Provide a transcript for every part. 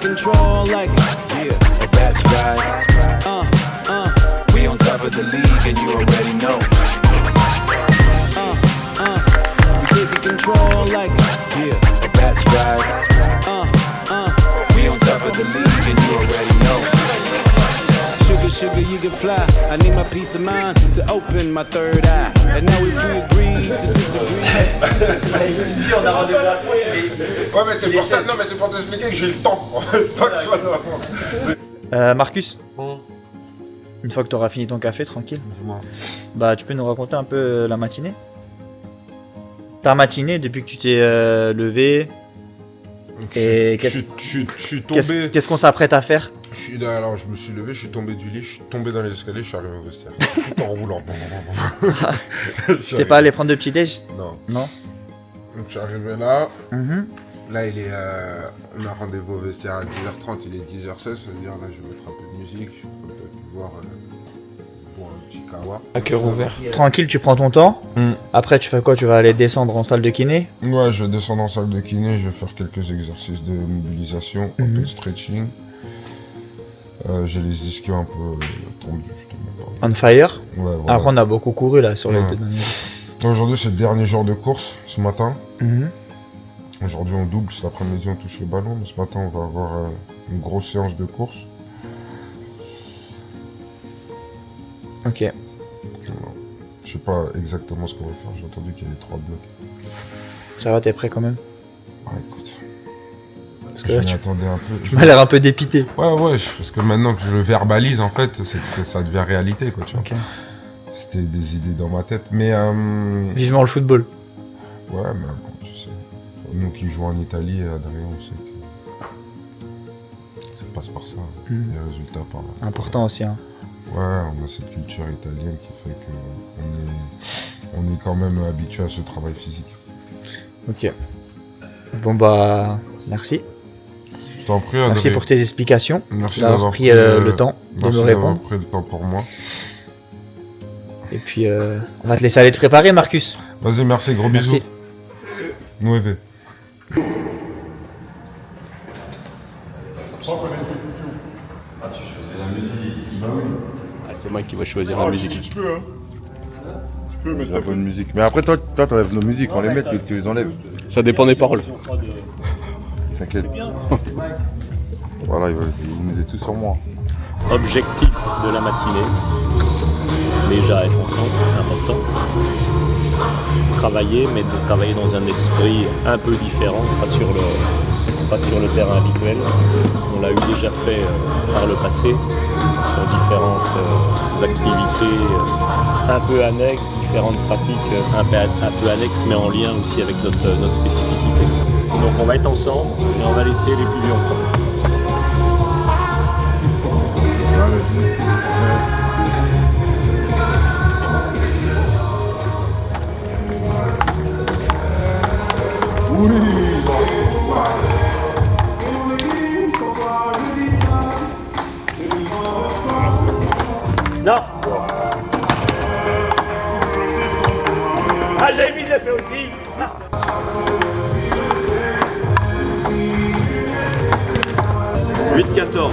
control like, yeah, that's right. We on top of the league and you already know. We taking control like, yeah, that's right. We on top of the league and you already know. Sugar, you can fly. I need my peace of mind to open my third eye. And now if we agree to disagree. On a rendez-vous à 3, Ouais, mais c'est pour ça, non, mais c'est pour t'expliquer que j'ai le temps. Pas que je sois devant. Marcus, une fois que tu auras fini ton café, tranquille, bah tu peux nous raconter un peu la matinée? Ta matinée depuis que tu t'es levé. Et Je suis tombé. qu'est-ce qu'on s'apprête à faire? Alors je me suis levé, je suis tombé du lit, je suis tombé dans les escaliers, je suis arrivé au vestiaire. Tout en roulant. T'es pas allé prendre de petit déj? Non. Non. Donc je suis arrivé là. Mhm. Là il est. On a rendez-vous au vestiaire à 10h30, il est 10h16, ça veut dire là je vais mettre un peu de musique, je peux peut-être boire un petit kawa. À cœur ouvert. Tranquille, tu prends ton temps. Après tu fais quoi? Tu vas aller descendre en salle de kiné? Ouais, je vais descendre en salle de kiné, je vais faire quelques exercices de mobilisation, un peu de stretching. J'ai les ischios un peu tendus, justement. On fire? Ouais, voilà. Après on a beaucoup couru là sur les deux derniers. Aujourd'hui c'est le dernier jour de course, ce matin. Mhm. Aujourd'hui on double, cet après-midi on touche le ballon, mais ce matin on va avoir une grosse séance de course. Ok. Voilà. Je sais pas exactement ce qu'on va faire, j'ai entendu qu'il y avait 3 blocs. Ça va, t'es prêt quand même? Ouais, écoute. Parce Je que là, m'y tu attendais un peu. m'as l'air un peu dépité. Ouais, parce que maintenant que je le verbalise, en fait, c'est que ça devient réalité, quoi, tu vois. Ok. C'était des idées dans ma tête, mais... Vivement le football. Ouais, mais bon, tu sais, nous qui jouons en Italie, Adrien, on sait que ça passe par ça, les résultats par là. Important aussi, hein. Ouais, on a cette culture italienne qui fait que on est quand même habitué à ce travail physique. Ok. Bon bah, merci. Je t'en prie, Merci Adrien. pour tes explications. Merci d'avoir pris le temps de merci me d'avoir répondre. pris le temps pour moi. Et puis, on va te laisser aller te préparer, Marcus. Vas-y, merci, gros Merci. bisous. Nueve. C'est moi qui vais choisir la musique. Tu peux, hein. Tu peux mettre la bonne musique. Mais après, toi, t'enlèves nos musiques, on les met, tu les enlèves. Ça dépend des paroles. T'inquiète. Voilà, ils misaient tout sur moi. Objectif de la matinée. Déjà être ensemble, c'est important. Travailler, mais de travailler dans un esprit un peu différent, pas sur le terrain habituel. On l'a eu déjà fait par le passé, sur différentes activités un peu annexes, différentes pratiques un peu annexes, mais en lien aussi avec notre spécificité. Donc on va être ensemble et on va laisser les plus vieux ensemble. Non. Ah, Jérémy l'a fait aussi. 8-14.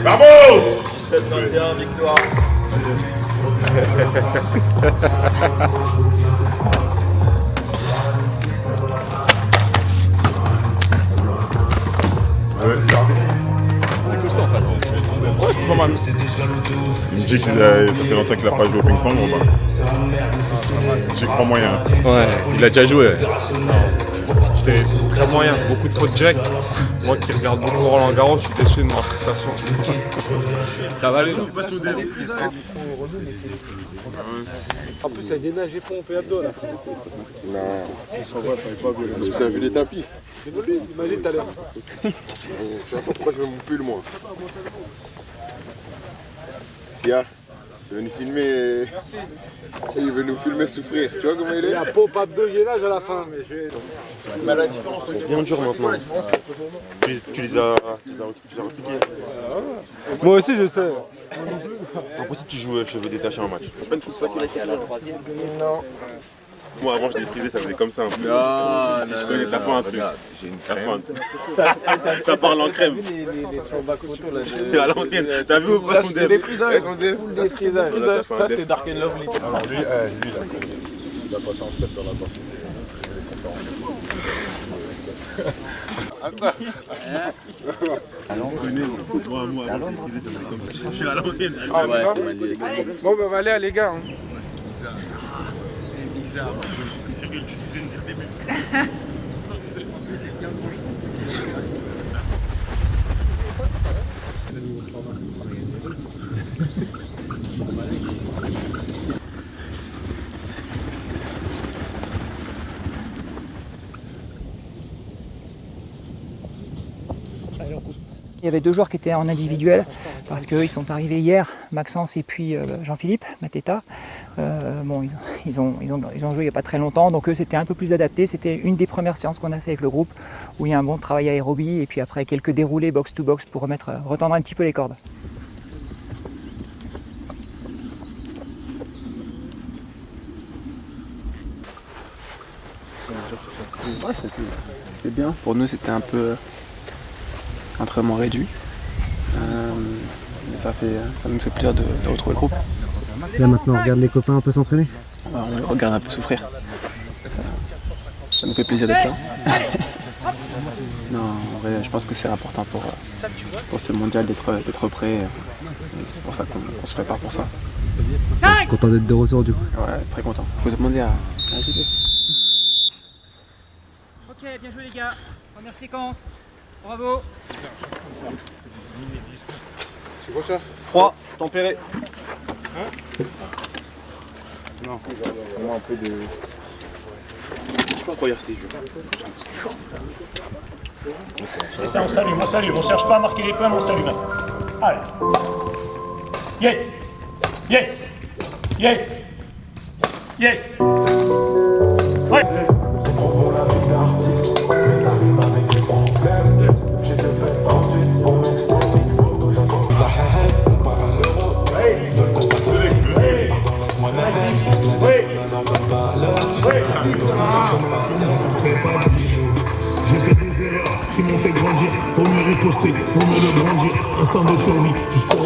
Vamos! 17-21, victoire. Pas mal. Il me dit que ça fait longtemps qu'il a pas joué au ping-pong, ou pas? J'y crois moyen. Ouais, il a déjà joué. Ouais. C'était très moyen, beaucoup de fautes Jack. Moi qui regarde beaucoup Roland Garros, je suis déçu de ma prestation. Ça va aller là. En plus, il y a des nages et pompes et abdos là. Non, parce que t'as vu les tapis. Il m'a dit tout à l'heure. Je sais pas pourquoi je mets mon pull, moi. Sia, Il veut nous filmer et il veut nous filmer souffrir. Tu vois comment il est? Il y a pop-up de gainage à la fin. Mais je vais... Mais la différence, c'est bien dur maintenant. Tu les as repliqués. Moi aussi, je sais. Impossible tu joues cheveux détachés en match. C'est pas une course facile. Non. Moi avant je défrisais, ça faisait comme ça un peu. Non, si je connais, t'as fait un truc. J'ai une crème. Ça parle en crème. À l'ancienne, t'as vu ou pas? Ça c'était des frisages. Ça c'était Dark and Lovely. Alors lui, il a passé un step dans la basse. Je suis à l'ancienne. Ah ouais, c'est mal lié. Bon, bah, allez, les gars. Il y avait 2 joueurs qui étaient en individuel parce qu'ils sont arrivés hier, Maxence et puis Jean-Philippe Mateta. Bon, ils ont joué il n'y a pas très longtemps, donc eux c'était un peu plus adapté. C'était une des premières séances qu'on a fait avec le groupe où il y a un bon travail aérobie et puis après quelques déroulés box-to-box pour retendre un petit peu les cordes. Ouais, c'était bien. Pour nous, c'était un peu entraînement réduit. Mais ça nous fait plaisir de retrouver le groupe. Là maintenant, on regarde les copains un peu s'entraîner. Ouais, on les regarde un peu souffrir. Ça nous fait plaisir d'être là. Non, en vrai, je pense que c'est important pour ce mondial d'être prêt. C'est pour ça qu'on se prépare pour ça. Content d'être de retour du coup. Ouais, très content. Faut demander à JP. Ok, bien joué les gars. Première séquence. Bravo. C'est quoi ça? Froid, tempéré. Non, vraiment un peu de. Je sais pas quoi hier c'était dur. C'est ça, on s'allume, on cherche pas à marquer les points, mais on s'allume. Allez. Yes. Yes. Yes. Yes. Ouais. C'est trop bon la vie d'artiste, mais ça rime avec les problèmes. J'ai deux bêtes ensuite pour mes séries du Bordeaux, j'entends la haine, on part à l'euro. Veulent qu'on s'associe, pardon laisse-moi naître. Tu sais que la déconne a la même valeur, tu sais que la déconne a la même valeur. J'ai fait des erreurs qui m'ont fait grandir, faut mieux riposter, faut mieux le brandir, instant de survie.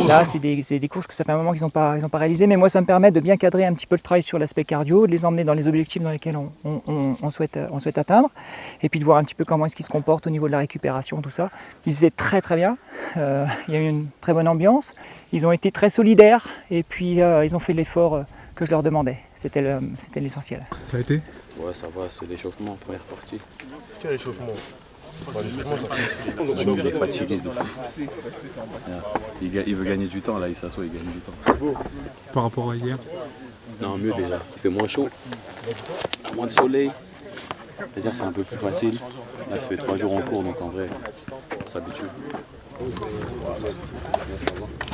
Là, c'est des courses que ça fait un moment qu'ils n'ont pas réalisées, mais moi ça me permet de bien cadrer un petit peu le travail sur l'aspect cardio, de les emmener dans les objectifs dans lesquels on souhaite atteindre, et puis de voir un petit peu comment est-ce qu'ils se comportent au niveau de la récupération, tout ça. Ils étaient très très bien, il y a eu une très bonne ambiance, ils ont été très solidaires, et puis ils ont fait l'effort que je leur demandais, c'était l'essentiel. Ça a été? Ouais, ça va, c'est l'échauffement en première partie. Quel échauffement? Il est fatigué. Il veut gagner du temps, là, il s'assoit, il gagne du temps. Par rapport à hier? Non, mieux déjà. Il fait moins chaud, moins de soleil. C'est-à-dire que c'est un peu plus facile. Là, ça fait 3 jours en cours, donc en vrai, on s'habitue.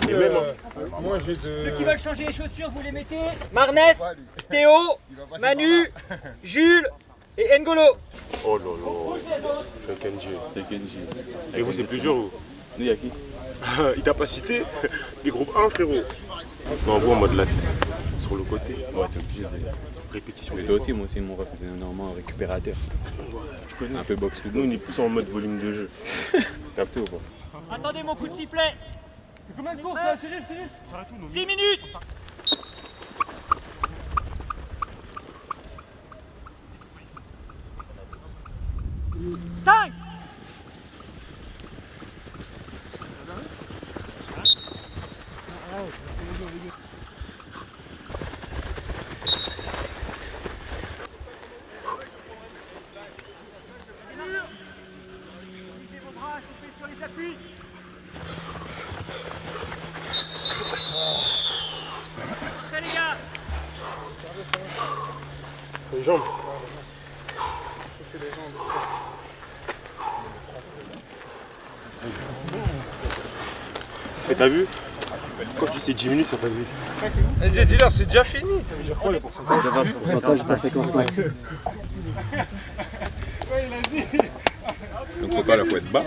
Et même, Ceux qui veulent changer les chaussures, vous les mettez. Marnès, Théo, Manu, Jules et N'Golo. oh là là, c'est Kenji. Et vous c'est plus dur ou? Nous, il y a qui? Il t'a pas cité? Les groupes 1 frérot. On envoie en mode latte. Sur le côté. Ouais, t'es obligé de. Répétition. Mais toi aussi, moi aussi, mon ref était normalement récupérateur. Tu connais? Un peu box to Nous box. on est plus en mode volume de jeu. Capté ou pas? Attendez mon coup de sifflet. C'est combien de courses là, Cyril? 6 minutes. Cinq. Utilisez vos bras, soufflez sur les appuis. Prêt les gars. Les jambes. Et t'as vu? Quand tu sais 10 minutes, ça passe vite. Eh, dis-leur, c'est déjà fini. Pourcentage de ta fréquence max. Donc faut pas la faut être bas.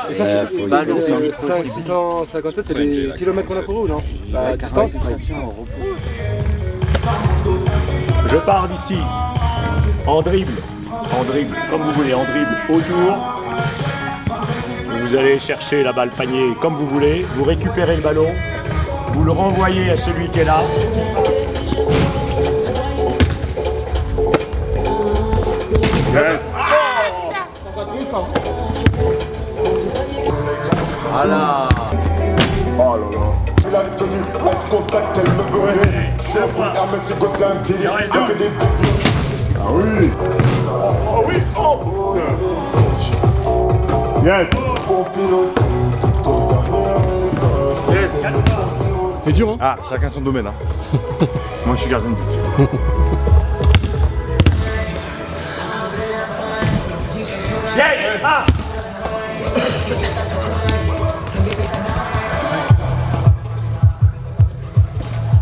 Et ça, c'est Bah non, 657, c'est des kilomètres qu'on a couru ou non? La distance. Je pars d'ici. En dribble, comme vous voulez, en dribble autour. Vous allez chercher la balle panier comme vous voulez. Vous récupérez le ballon. Vous le renvoyez à celui qui est là. Yes. Voilà. Oh là là. La tenue, est-ce contact, elle me veut. Chef, mais c'est quoi, c'est un délire. Y'a que des Ah oui. Oh oui. Oh. Yes. pour piloter tout au dernier étage. C'est dur, hein? Ah, chacun son domaine. Hein. Moi je suis gardien de but. Yes. Ah.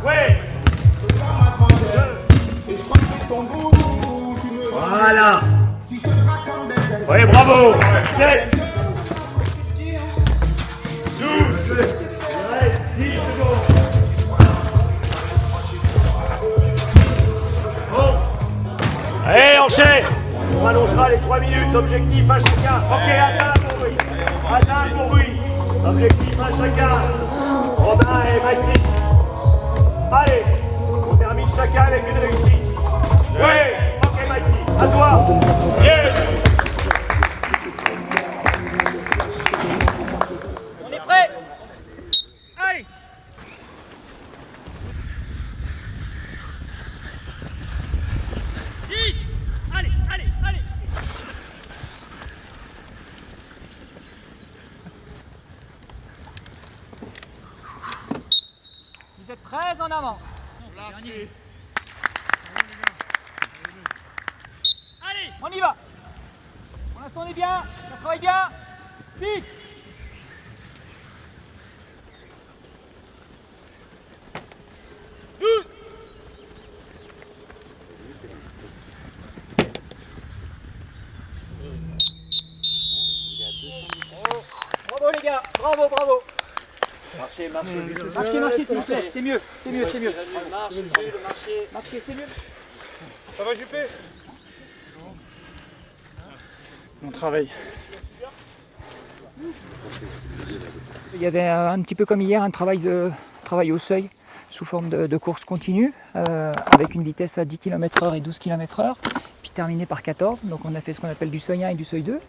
Ouais. Voilà. Oui, bravo. Yes. 12. Il reste 10 secondes. Bon. Allez, enchaîne. On allongera les 3 minutes. Objectif à chacun. Ok, atteint pour Ruiz. Atteint pour Ruiz. Objectif à chacun. Robin et Mike. Allez, on termine chacun avec une réussite. Oui, ok Mikey, à toi. Yes. On est prêt. Allez. Allez, allez, allez. Vous êtes très en avant. Allez, On y va. Pour l'instant, on est bien. Ça travaille bien. 6. Bravo les gars, bravo, bravo. Marchez, s'il vous plaît, c'est mieux, c'est mieux, c'est mieux. Marchez, c'est mieux. Ça va, Juppé? On travaille. Il y avait un petit peu comme hier un travail au seuil sous forme de course continue avec une vitesse à 10 km/h et 12 km/h, puis terminé par 14. Donc on a fait ce qu'on appelle du seuil 1 et du seuil 2.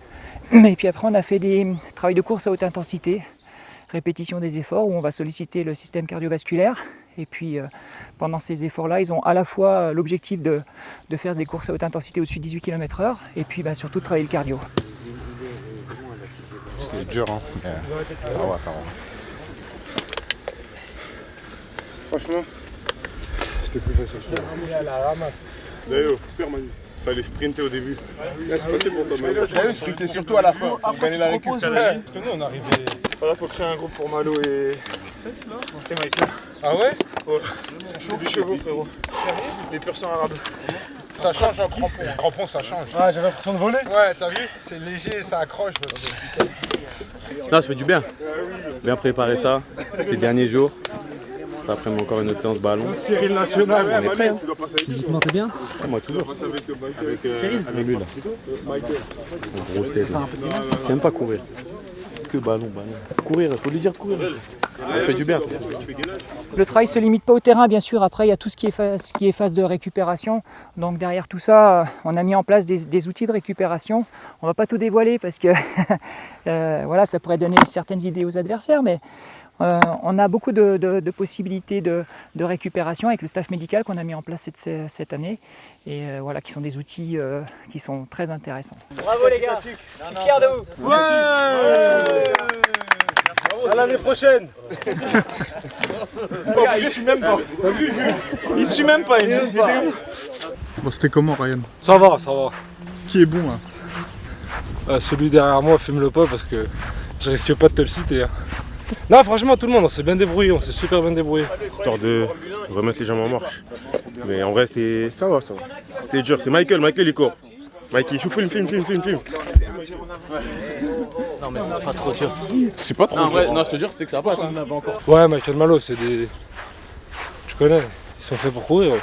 Et puis après on a fait des travails de course à haute intensité, répétition des efforts où on va solliciter le système cardiovasculaire. Et puis pendant ces efforts-là, ils ont à la fois l'objectif de faire des courses à haute intensité au-dessus de 18 km/h et puis surtout de travailler le cardio. C'était dur, hein. Yeah. Ah ouais, ça va. Franchement, c'était plus facile. D'ailleurs, super Manu. Fallait sprinter au début. Là, c'est facile pour toi, Manu. J'avais sprinté surtout à la fin pour gagner la récup. Parce que nous, on arrivait. Voilà, faut créer un groupe pour Malo et. Fess là. Et Mike là. Ah ouais? Ouais. C'est des chevaux, frérot. Des pur sang arabes. Ça change un crampon. Un crampon, ça change. Ah, j'avais l'impression de voler. Ouais, t'as vu? C'est léger, ça accroche. Non, ça fait du bien. Bien préparer ça. C'était le dernier jour. Cet après-midi, encore une autre séance ballon. Cyril National. On est prêt. Hein. Physiquement, t'es bien? Ouais, moi, toujours. Cyril? Même lui, là. Une grosse tête. C'est même pas courir. Que ballon. Courir, il faut lui dire de courir. Ça fait du bien. Le travail ne se limite pas au terrain, bien sûr. Après, il y a tout ce qui est phase de récupération. Donc derrière tout ça, on a mis en place des outils de récupération. On ne va pas tout dévoiler parce que voilà, ça pourrait donner certaines idées aux adversaires, mais on a beaucoup de possibilités de récupération avec le staff médical qu'on a mis en place cette année. Et voilà, qui sont des outils qui sont très intéressants. Bravo les gars. Je suis fier de vous. Ouais. À l'année prochaine. Il suit même pas. Il suit même pas. Bon, c'était comment, Ryan? Ça va, ça va. Qui est bon, là? Celui derrière moi, fume-le pas parce que je risque pas de te le citer. Hein. Non, franchement, tout le monde, on s'est bien débrouillé, on s'est super bien débrouillé. Histoire de remettre les jambes en marche. Mais en vrai, ça va. C'était dur. C'est Michael, il court. Mikey, filme. Non, mais c'est pas trop dur. C'est pas trop non, dur. ouais, non, je te jure, c'est que ça passe. Hein. Ouais, Michael Malo, c'est des... Je connais, ils sont faits pour courir. Ouais.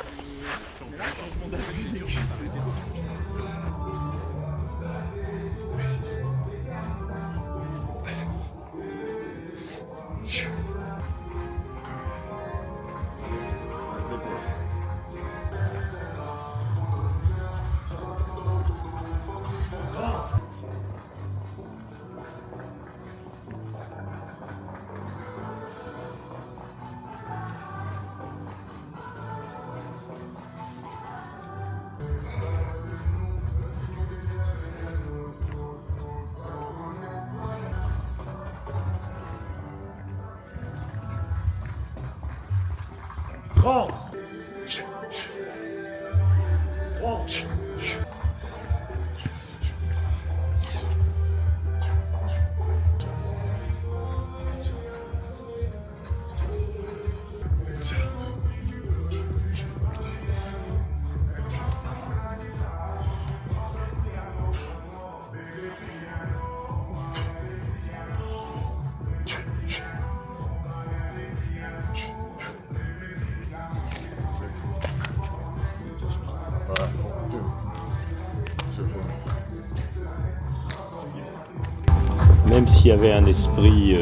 Même s'il y avait un esprit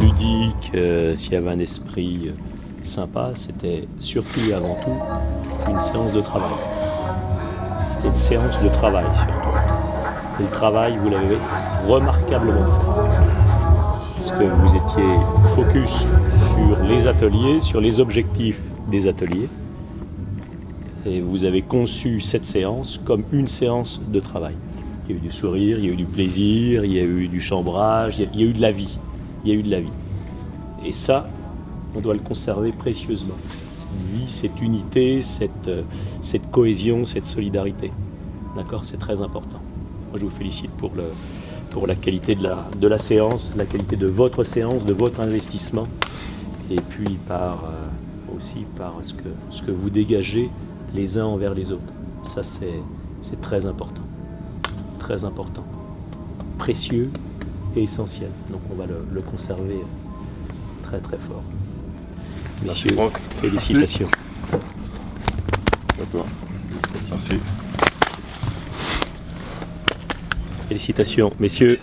ludique, s'il y avait un esprit sympa, c'était surtout et avant tout une séance de travail. C'était une séance de travail surtout. Et le travail, vous l'avez remarquablement fait. Parce que vous étiez focus sur les ateliers, sur les objectifs des ateliers. Et vous avez conçu cette séance comme une séance de travail. Il y a eu du sourire, il y a eu du plaisir, il y a eu du chambrage, il y a eu de la vie. Il y a eu de la vie. Et ça, on doit le conserver précieusement. Cette vie, cette unité, cette cohésion, cette solidarité. D'accord ? C'est très important. Moi, je vous félicite pour la qualité de la séance, la qualité de votre séance, de votre investissement. Et puis aussi par ce que vous dégagez les uns envers les autres. Ça, c'est très important. Très important, précieux et essentiel. Donc on va le conserver très très fort. Messieurs, félicitations. Merci. Félicitations, messieurs.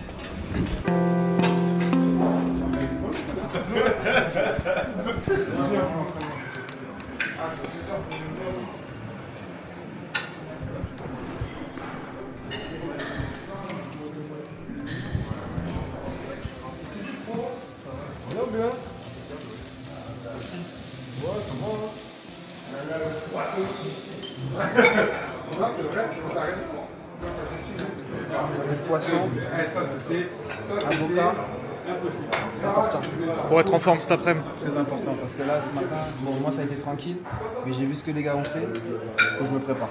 Poisson, avocat, c'est important. Pour être en forme cet après-midi. Très important, parce que là, ce matin, bon, moi ça a été tranquille, mais j'ai vu ce que les gars ont fait, faut que je me prépare.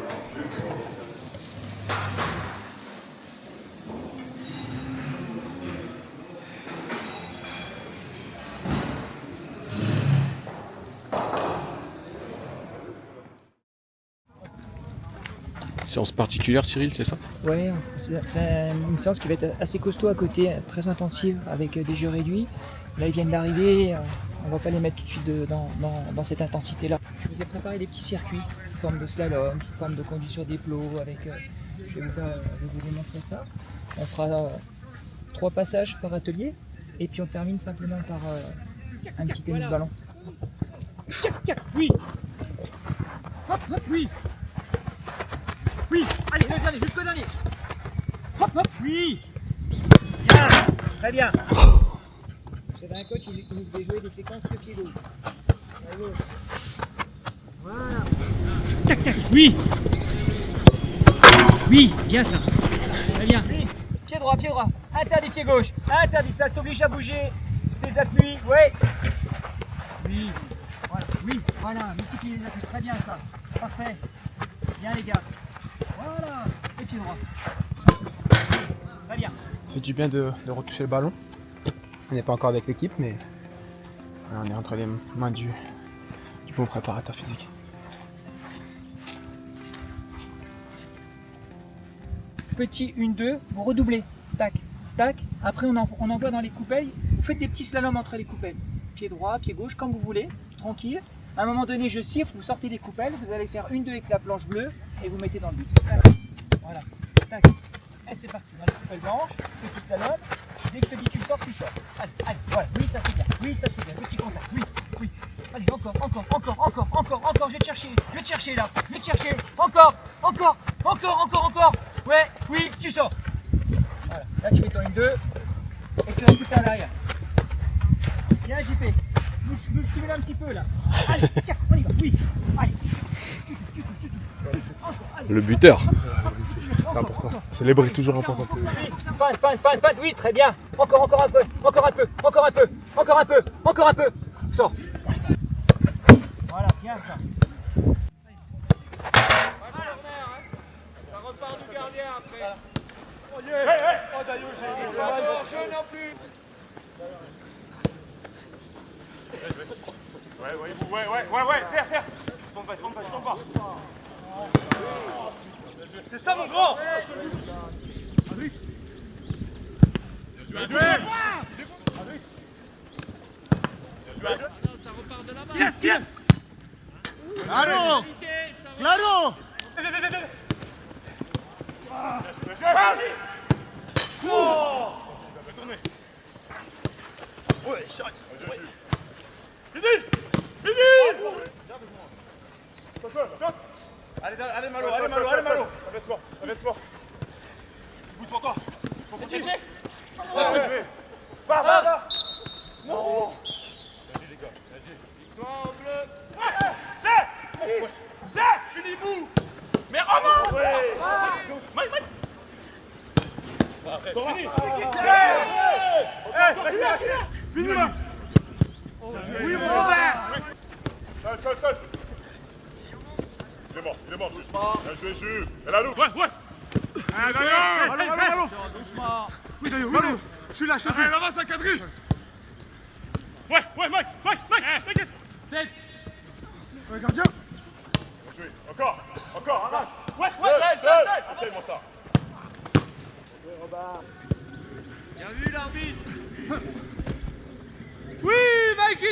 Séance particulière, Cyril, c'est ça? Ouais, c'est une séance qui va être assez costaud à côté, très intensive, avec des jeux réduits. Là, ils viennent d'arriver, on va pas les mettre tout de suite dans cette intensité-là. Je vous ai préparé des petits circuits sous forme de slalom, sous forme de conduite sur des plots, avec, je vais vous démontrer ça. On fera 3 passages par atelier, et puis on termine simplement par un petit tennis ballon. Tchac, tchac, oui. Hop, hop, oui. Oui, allez, le dernier, jusqu'au dernier. Hop, hop, oui. Bien, très bien. J'avais un coach qui nous faisait jouer des séquences de pied gauche. Voilà. Tac, tac, oui. Oui, bien ça. Très bien. Oui. Pied droit, interdit pied gauche. Interdit, ça t'oblige à bouger tes appuis, ouais. Oui, voilà, oui, voilà, multiplier les appuis, très bien ça. Parfait. Bien les gars. Voilà, et pied droit. Très bien. Ça fait du bien de retoucher le ballon. On n'est pas encore avec l'équipe, mais on est entre les mains du bon préparateur physique. Petit 1-2, vous redoublez. Tac, tac. Après, on envoie dans les coupelles. Vous faites des petits slaloms entre les coupelles. Pied droit, pied gauche, comme vous voulez. Tranquille. À un moment donné, je siffle, vous sortez des coupelles. Vous allez faire 1-2 avec la planche bleue et vous mettez dans le but. Tac. Voilà. Tac. Et c'est parti. Dans les coupelles blanches, petit slalom. Dès que je te dis tu sors, tu sors. Allez, allez, voilà. Oui, ça c'est bien. Oui, ça c'est bien. Petit contact. Oui, oui. Allez, encore. Je vais te chercher là. Je vais te chercher. Encore. Ouais, oui, tu sors. Voilà. Là, tu mets ton 1-2 et tu récupères derrière. Bien, JP. Vous stimulez un petit peu là. Allez, tiens, on y va. Oui. Allez. Tu touches. Encore, allez. Le buteur. C'est important. Célébrer toujours important. Fan, oui, très bien. Encore un peu. Sors. Voilà, bien ça. Ça repart du gardien après. Oh Dayo, j'ai pas non plus. Ouais, serre. Tombe pas. C'est ça mon grand. Bien joué. Ça repart de là-bas. Viens. Claro. Ouais, charge. Fini. Allez, Malo. Abaisse-moi. Bouge encore. Continue. Va. Non. Vas-y les gars, C'est finis-vous. Mais Romain. Mike. Finis là. Oui, mon Robert. Seul. Il est mort. Bien joué, Jules. Et la loupe. Ouais. Allô. Oui, Dayo. Je suis là, allez, avance à quadrille. Ouais, Mike, t'inquiète. C'est. Ouais, gardien. Bien joué. Encore, arrache. Ouais, seul. Essaye-moi ça. Bien vu l'arbitre. Oui, Mikey.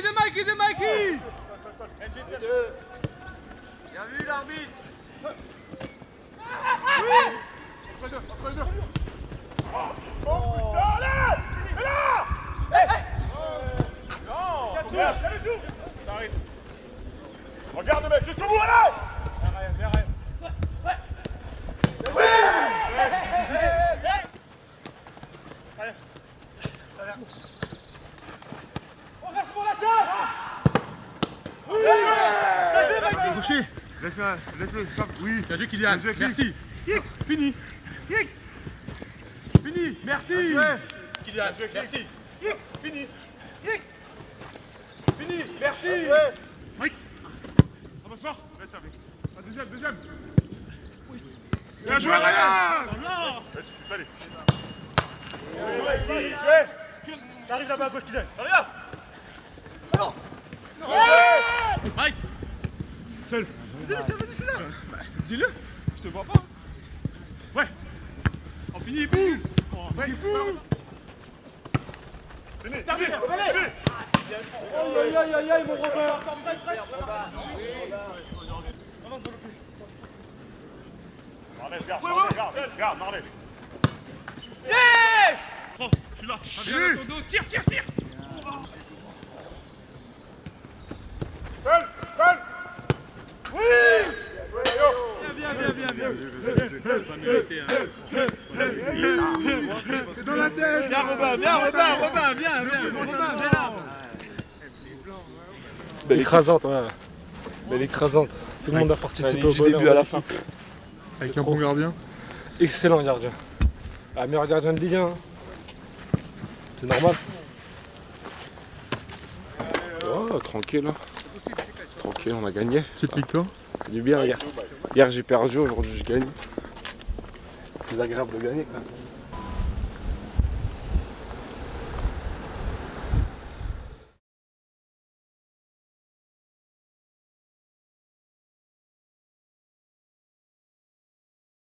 Bien vu l'arbitre. Entre les deux. Oh putain, allez. Et là. Non. Ça arrive. Regarde le mec, jusqu'au bout, allez. Derrière. Oui. Allez. On reste pour la carte. Oui. Gaucher. Laisse-le. Oui. Bien joué Kylian. Merci. Fini. Merci. Kylian, merci. Fini. Merci. Mike. Bonsoir. Reste avec. Deuxième. Bien joué, Ryan. Allez. J'arrive là-bas, toi, Kylian. Regarde. Non. Mike. Seul. Vas-y, je suis là. Dis-le. Je te vois pas. Ouais. On finit, boum. Ouais, fou. Fini. Aïe, mon Robert. Regarde, Marley. Yes. Oh, je suis là. Viens à ton dos. Tire. Seul. Oui. Bien. C'est dans la tête. Viens, Robin, viens là. Belle écrasante, voilà. Belle écrasante. Tout le monde a participé au bonheur. Du début à la fin. Avec un bon gardien. Excellent gardien. Ah, meilleur gardien de Ligue 1. C'est normal. Oh, tranquille. Tranquille, on a gagné. Petite victoire. Du bien hier. Hier j'ai perdu, aujourd'hui je gagne. C'est agréable de gagner quand même.